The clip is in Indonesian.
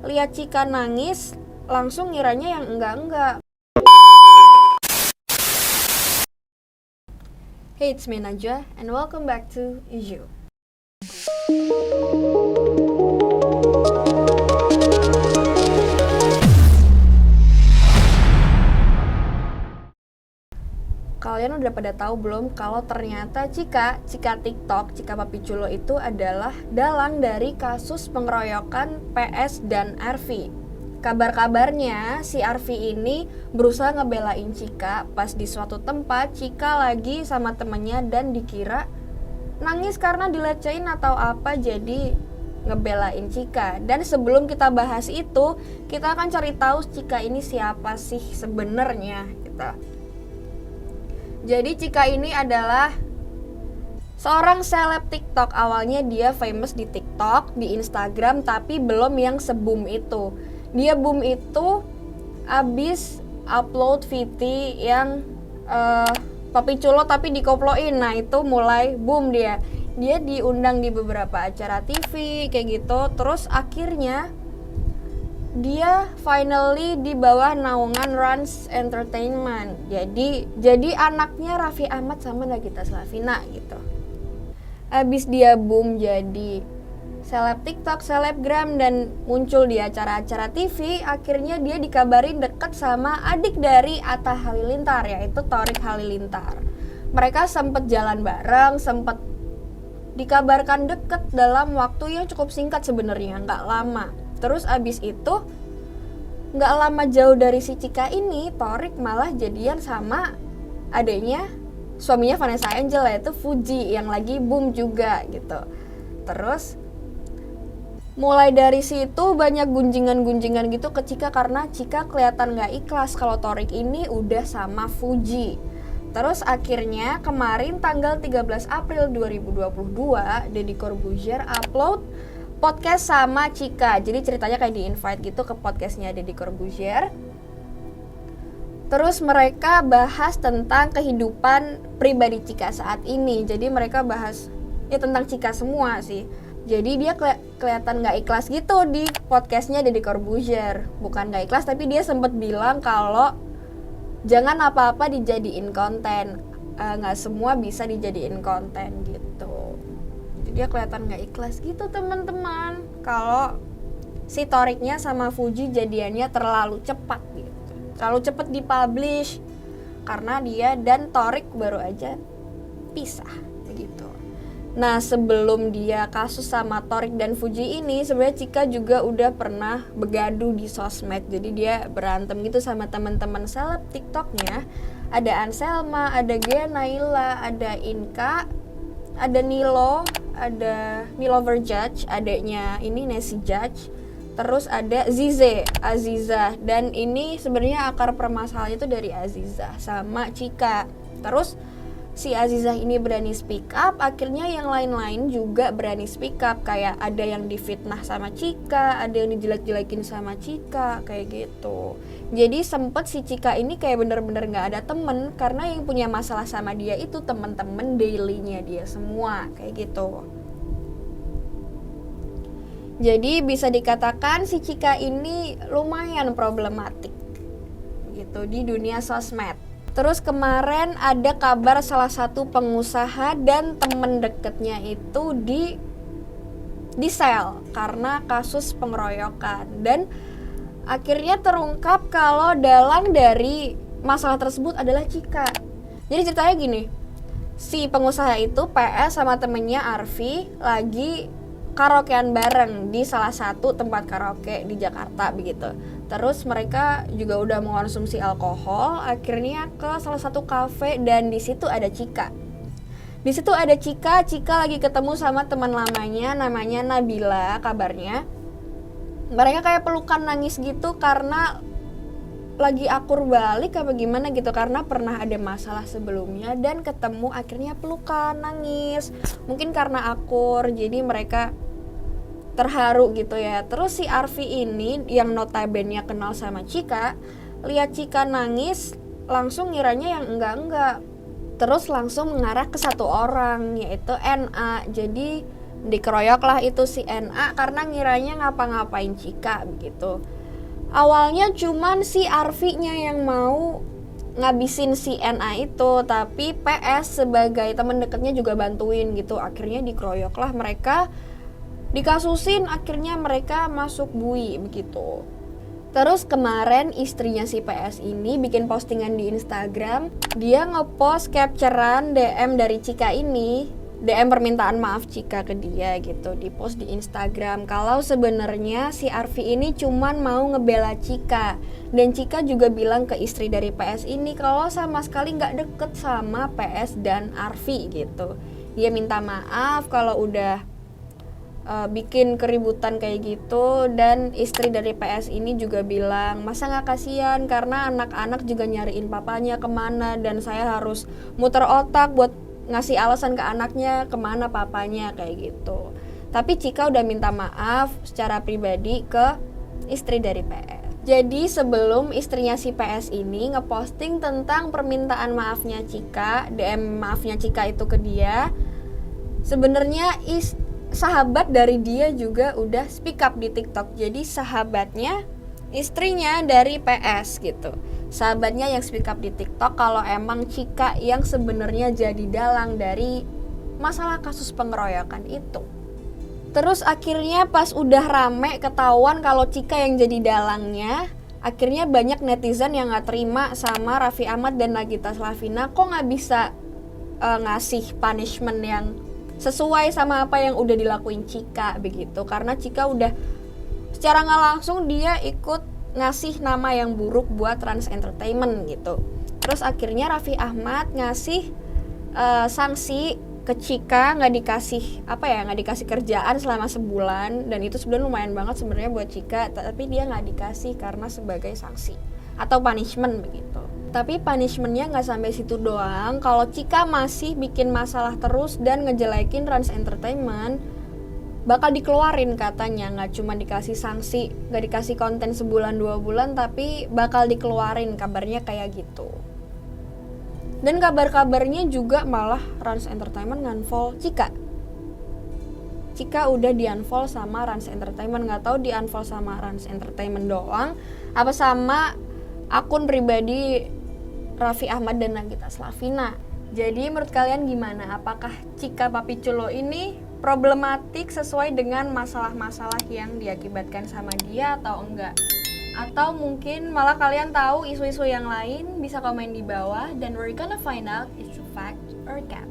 lihat Cika nangis langsung ngiranya yang enggak. Hey, it's me Najwa and welcome back to You. Kalian udah pada tahu belum kalau ternyata Cika TikTok, Cika Papi Culo itu adalah dalang dari kasus pengeroyokan PS dan Arfi. Kabar-kabarnya si Arfi ini berusaha ngebelain Cika pas di suatu tempat Cika lagi sama temennya dan dikira nangis karena dilecehin atau apa, jadi ngebelain Cika. Dan sebelum kita bahas itu, kita akan cari tahu Cika ini siapa sih sebenarnya gitu. Jadi Cika ini adalah seorang seleb TikTok. Awalnya dia famous di TikTok, di Instagram, tapi belum yang se-boom itu. Dia boom itu abis upload VT yang Papi Culo tapi dikoploin. Nah itu mulai boom dia. Dia diundang di beberapa acara TV kayak gitu. Terus akhirnya dia finally di bawah naungan Rans Entertainment. Jadi anaknya Raffi Ahmad sama Nagita Slavina gitu. Abis dia boom jadi seleb TikTok, selebgram dan muncul di acara-acara TV, akhirnya dia dikabarin deket sama adik dari Atta Halilintar, yaitu Thorik Halilintar. Mereka sempet jalan bareng, sempet dikabarkan deket dalam waktu yang cukup singkat sebenarnya, nggak lama. Terus abis itu nggak lama jauh dari si Cika ini, Thorik malah jadian sama adiknya, suaminya Vanessa Angel, yaitu Fuji yang lagi boom juga gitu. Terus mulai dari situ banyak gunjingan gitu ke Cika karena Cika kelihatan nggak ikhlas kalau Thorik ini udah sama Fuji. Terus akhirnya kemarin tanggal 13 April 2022 Deddy Corbuzier upload podcast sama Cika. Jadi ceritanya kayak di-invite gitu ke podcastnya Deddy Corbuzier. Terus mereka bahas tentang kehidupan pribadi Cika saat ini. Jadi mereka bahas ya tentang Cika semua sih. Jadi dia kelihatan gak ikhlas gitu di podcastnya Deddy Corbuzier. Bukan gak ikhlas, tapi dia sempat bilang kalau jangan apa-apa dijadiin konten. Gak semua bisa dijadiin konten gitu. Dia kelihatan gak ikhlas gitu teman-teman kalau si Thoriknya sama Fuji jadiannya terlalu cepat gitu, terlalu cepat dipublish karena dia dan Thorik baru aja pisah begitu. Nah sebelum dia kasus sama Thorik dan Fuji ini sebenarnya Cika juga udah pernah begaduh di sosmed. Jadi dia berantem gitu sama teman-teman seleb TikToknya. Ada Anselma, ada Gea Naila, ada Inka, ada Nilo, ada Nilover Judge, adeknya ini Nessie Judge. Terus ada Zize, Aziza, dan ini sebenarnya akar permasalahannya itu dari Aziza sama Cika. Terus si Aziza ini berani speak up, akhirnya yang lain-lain juga berani speak up. Kayak ada yang difitnah sama Cika, ada yang dijelek-jelekin sama Cika, kayak gitu. Jadi sempet si Cika ini kayak bener-bener gak ada temen karena yang punya masalah sama dia itu temen-temen dailynya dia semua, kayak gitu. Jadi bisa dikatakan si Cika ini lumayan problematik gitu di dunia sosmed. Terus kemarin ada kabar salah satu pengusaha dan temen deketnya itu di sel karena kasus pengeroyokan. Dan akhirnya terungkap kalau dalang dari masalah tersebut adalah Cika. Jadi ceritanya gini, si pengusaha itu PS sama temennya Arfi lagi karaokean bareng di salah satu tempat karaoke di Jakarta begitu. Terus mereka juga udah mengonsumsi alkohol, akhirnya ke salah satu kafe dan di situ ada Cika. Di situ ada Cika lagi ketemu sama teman lamanya namanya Nabila kabarnya. Mereka kayak pelukan nangis gitu karena lagi akur balik apa gimana gitu, karena pernah ada masalah sebelumnya dan ketemu akhirnya pelukan nangis. Mungkin karena akur jadi mereka terharu gitu ya. Terus si Arfi ini yang notabene kenal sama Cika, lihat Cika nangis langsung ngiranya yang enggak. Terus langsung mengarah ke satu orang yaitu NA. Jadi Dikeroyok lah itu si NA karena ngiranya ngapa-ngapain Cika begitu. Awalnya cuman si Arfi-nya yang mau ngabisin si NA itu, tapi PS sebagai teman dekatnya juga bantuin gitu. Akhirnya dikeroyok lah mereka, dikasusin, akhirnya mereka masuk bui begitu. Terus kemarin istrinya si PS ini bikin postingan di Instagram. Dia ngepost capturean DM dari Cika ini, DM permintaan maaf Cika ke dia gitu, di post di Instagram. Kalau sebenarnya si Arfi ini cuman mau ngebela Cika. Dan Cika juga bilang ke istri dari PS ini kalau sama sekali nggak deket sama PS dan Arfi gitu. Dia minta maaf kalau udah bikin keributan kayak gitu, dan istri dari PS ini juga bilang masa nggak kasihan karena anak-anak juga nyariin papanya kemana dan saya harus muter otak buat ngasih alasan ke anaknya kemana papanya kayak gitu. Tapi Cika udah minta maaf secara pribadi ke istri dari PS. Jadi sebelum istrinya si PS ini ngeposting tentang permintaan maafnya Cika, DM maafnya Cika itu ke dia, sebenarnya sahabat dari dia juga udah speak up di TikTok. Jadi sahabatnya istrinya dari PS gitu, sahabatnya yang speak up di TikTok kalau emang Cika yang sebenarnya jadi dalang dari masalah kasus pengeroyokan itu. Terus akhirnya pas udah rame ketahuan kalau Cika yang jadi dalangnya, akhirnya banyak netizen yang gak terima sama Raffi Ahmad dan Nagita Slavina. Kok gak bisa ngasih punishment yang sesuai sama apa yang udah dilakuin Cika begitu. Karena Cika udah secara gak langsung dia ikut ngasih nama yang buruk buat Trans Entertainment gitu. Terus akhirnya Raffi Ahmad ngasih sanksi ke Cika, nggak dikasih kerjaan selama sebulan, dan itu sebenarnya lumayan banget sebenarnya buat Cika, tapi dia nggak dikasih karena sebagai sanksi atau punishment begitu. Tapi punishmentnya nggak sampai situ doang. Kalau Cika masih bikin masalah terus dan ngejelekin Trans Entertainment, bakal dikeluarin katanya. Nggak cuma dikasih sanksi, nggak dikasih konten sebulan 2 bulan, tapi bakal dikeluarin, kabarnya kayak gitu. Dan kabar-kabarnya juga malah Trans Entertainment nge-unfollow Cika. Cika udah di-unfollow sama Trans Entertainment. Nggak tahu di-unfollow sama Trans Entertainment doang apa sama akun pribadi Raffi Ahmad dan Nagita Slavina. Jadi menurut kalian gimana? Apakah Cika Papi Culo ini problematik sesuai dengan masalah-masalah yang diakibatkan sama dia atau enggak? Atau mungkin malah kalian tahu isu-isu yang lain? Bisa komen di bawah dan we're gonna find out it's a fact or cap.